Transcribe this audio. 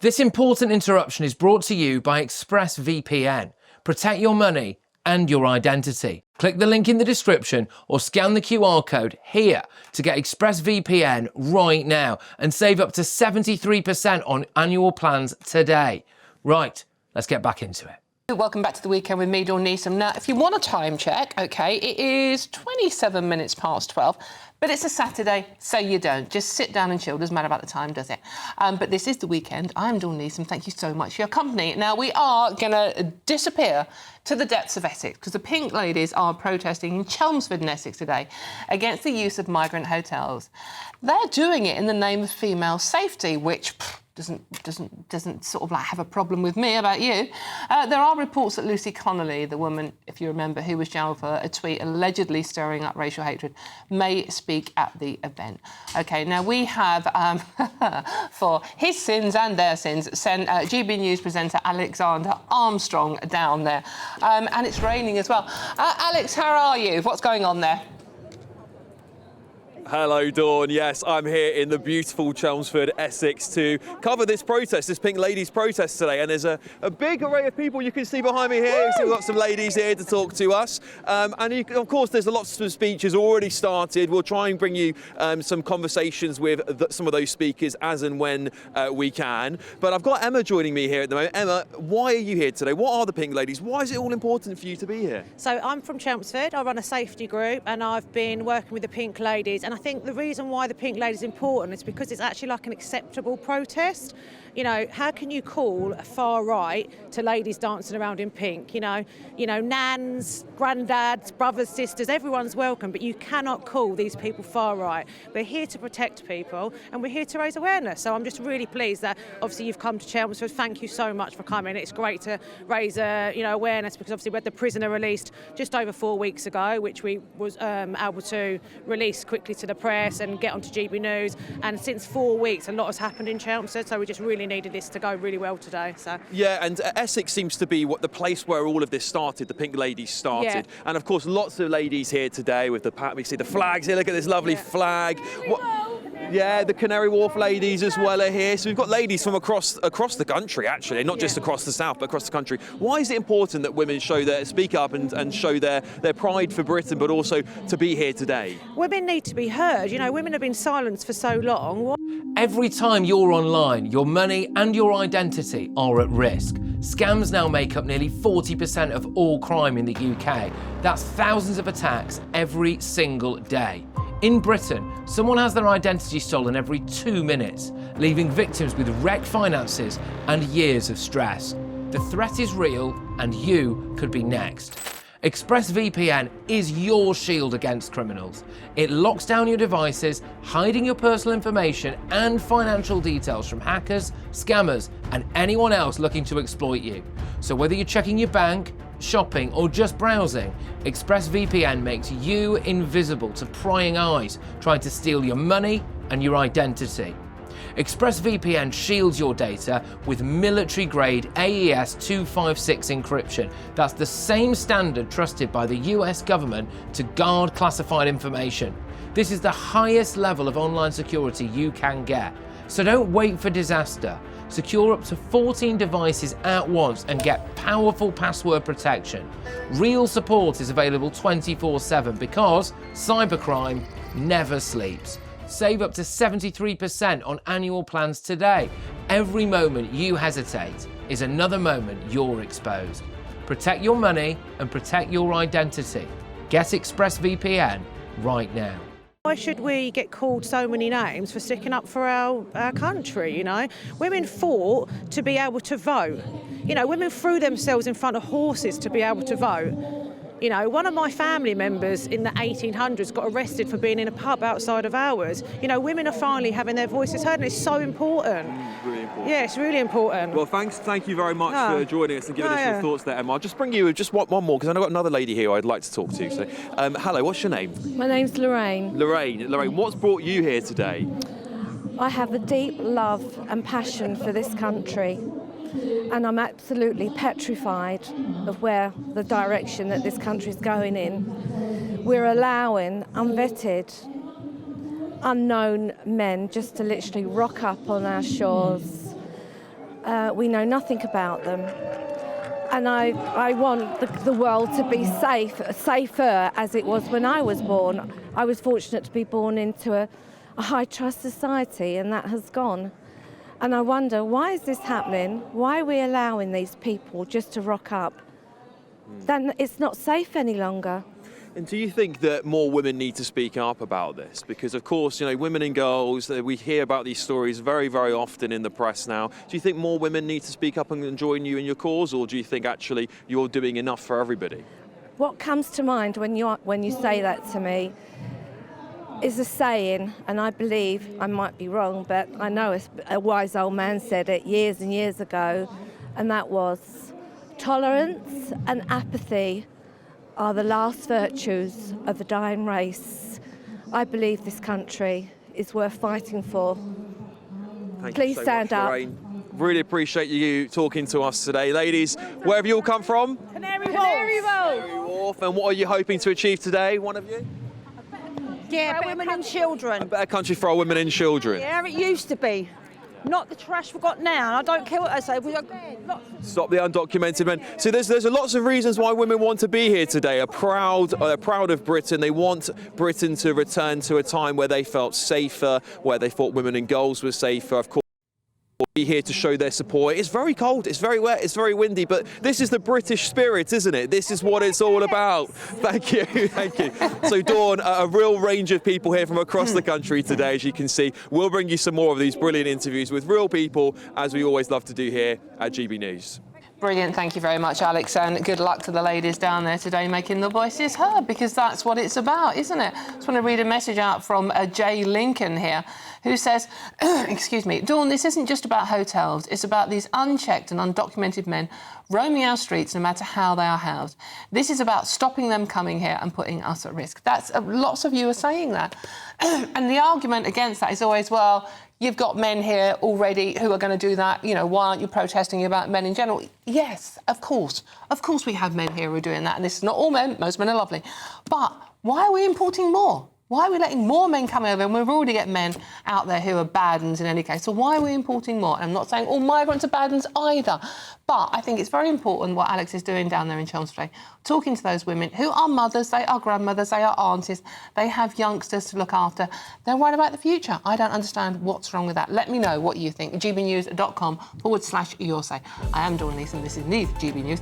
This important interruption is brought to you by ExpressVPN. Protect your money and your identity. Click the link in the description or scan the QR code here to get ExpressVPN right now and save up to 73% on annual plans today. Right, let's get back into it. Welcome back to the weekend with me, Dawn Neeson. Now, if you want a time check, OK, it is 27 minutes past 12, but it's a Saturday, so you don't. Just sit down and chill. Doesn't matter about the time, does it? But this is the weekend. I'm Dawn Neeson. Thank you so much for your company. Now, we are going to disappear to the depths of Essex because the Pink Ladies are protesting in Chelmsford in Essex today against the use of migrant hotels. They're doing it in the name of female safety, which doesn't sort of like have a problem with me. About you? There are reports that Lucy Connolly, the woman, if you remember, who was jailed for a tweet allegedly stirring up racial hatred, may speak at the event. OK, now we have, for his sins and their sins, sent GB News presenter Alexander Armstrong down there. And it's raining as well. Alex, how are you? What's going on there? Hello, Dawn. Yes, I'm here in the beautiful Chelmsford, Essex, to cover this protest, this Pink Ladies protest today. And there's a big array of people you can see behind me here. We've got some ladies here to talk to us. Of course, there's lots of speeches already started. We'll try and bring you some conversations with some of those speakers as and when we can. But I've got Emma joining me here at the moment. Emma, why are you here today? What are the Pink Ladies? Why is it all important for you to be here? So I'm from Chelmsford. I run a safety group and I've been working with the Pink Ladies. And I think the reason why the Pink Ladies is important is because it's actually like an acceptable protest. You know, how can you call a far right to ladies dancing around in pink? You know, nans, granddads, brothers, sisters, everyone's welcome, but you cannot call these people far right. We're here to protect people and we're here to raise awareness. So I'm just really pleased that obviously you've come to Chelmsford. Thank you so much for coming. It's great to raise awareness because obviously we had the prisoner released just over 4 weeks ago, which we was able to release quickly to the press and get onto GB News. And since 4 weeks, a lot has happened in Chelmsford, so we just really needed this to go really well today. So yeah, and Essex seems to be the place where all of this started. The Pink Ladies started, yeah. And of course, lots of ladies here today with we see the flags here. Look at this lovely flag. Yeah, the Canary Wharf ladies as well are here. So we've got ladies from across the country, actually, not just across the south, but across the country. Why is it important that women speak up and show their pride for Britain, but also to be here today? Women need to be heard. You know, women have been silenced for so long. Every time you're online, your money and your identity are at risk. Scams now make up nearly 40% of all crime in the UK. That's thousands of attacks every single day. In Britain, someone has their identity stolen every 2 minutes, leaving victims with wrecked finances and years of stress. The threat is real and you could be next. ExpressVPN is your shield against criminals. It locks down your devices, hiding your personal information and financial details from hackers, scammers, and anyone else looking to exploit you. So whether you're checking your bank, shopping, or just browsing, ExpressVPN makes you invisible to prying eyes trying to steal your money and your identity. ExpressVPN shields your data with military-grade AES 256 encryption. That's the same standard trusted by the US government to guard classified information. This is the highest level of online security you can get. So don't wait for disaster. Secure up to 14 devices at once and get powerful password protection. Real support is available 24/7 because cybercrime never sleeps. Save up to 73% on annual plans today. Every moment you hesitate is another moment you're exposed. Protect your money and protect your identity. Get ExpressVPN right now. Why should we get called so many names for sticking up for our country, you know? Women fought to be able to vote. You know, women threw themselves in front of horses to be able to vote. You know, one of my family members in the 1800s got arrested for being in a pub outside of ours. You know, women are finally having their voices heard and it's so important. It's really important. Yeah, it's really important. Well, thank you very much for joining us and giving us your thoughts there, Emma. I'll just bring you just one more because I've got another lady here I'd like to talk to. So, hello, what's your name? My name's Lorraine. Lorraine, what's brought you here today? I have a deep love and passion for this country. And I'm absolutely petrified of where the direction that this country's going in. We're allowing unvetted, unknown men just to literally rock up on our shores, We know nothing about them. And I want the world to be safer as it was when I was born. I was fortunate to be born into a high trust society, and that has gone. And I wonder, why is this happening? Why are we allowing these people just to rock up? Then it's not safe any longer. And do you think that more women need to speak up about this? Because, of course, you know, women and girls, we hear about these stories very, very often in the press now. Do you think more women need to speak up and join you in your cause, or do you think actually you're doing enough for everybody? What comes to mind when you say that to me is a saying, and I believe, I might be wrong, but I know a wise old man said it years and years ago, and that was, tolerance and apathy are the last virtues of a dying race. I believe this country is worth fighting for. Please stand up. Really appreciate you talking to us today. Ladies, where have you all come from? Canary Wharf. Canary Wharf. And what are you hoping to achieve today, one of you? Yeah, women and children. A better country for our women and children. Yeah, it used to be. Not the trash we've got now. I don't care what they say. Stop the undocumented men. So there's lots of reasons why women want to be here today. They're proud of Britain. They want Britain to return to a time where they felt safer, where they thought women and girls were safer. Of course, be here to show their support. It's very cold, it's very wet, it's very windy, but this is the British spirit, isn't it? This is what it's all about. Thank you, thank you. So Dawn, a real range of people here from across the country today, as you can see. We'll bring you some more of these brilliant interviews with real people, as we always love to do here at GB News. Brilliant, thank you very much, Alex, and good luck to the ladies down there today making the voices heard, because that's what it's about, isn't it? I just want to read a message out from Jay Lincoln here, who says, excuse me, Dawn, this isn't just about hotels, it's about these unchecked and undocumented men roaming our streets no matter how they are housed. This is about stopping them coming here and putting us at risk. That's lots of you are saying that. And the argument against that is always, well, you've got men here already who are going to do that. You know, why aren't you protesting about men in general? Yes, of course. Of course we have men here who are doing that. And this is not all men. Most men are lovely. But why are we importing more? Why are we letting more men come over? And we've already got men out there who are bad uns in any case. So why are we importing more? And I'm not saying all migrants are bad uns either. But I think it's very important what Alex is doing down there in Chelmsford, talking to those women who are mothers, they are grandmothers, they are aunties, they have youngsters to look after. They're worried about the future. I don't understand what's wrong with that. Let me know what you think. gbnews.com/your say. I am Dawn Leeson. This is News GB News.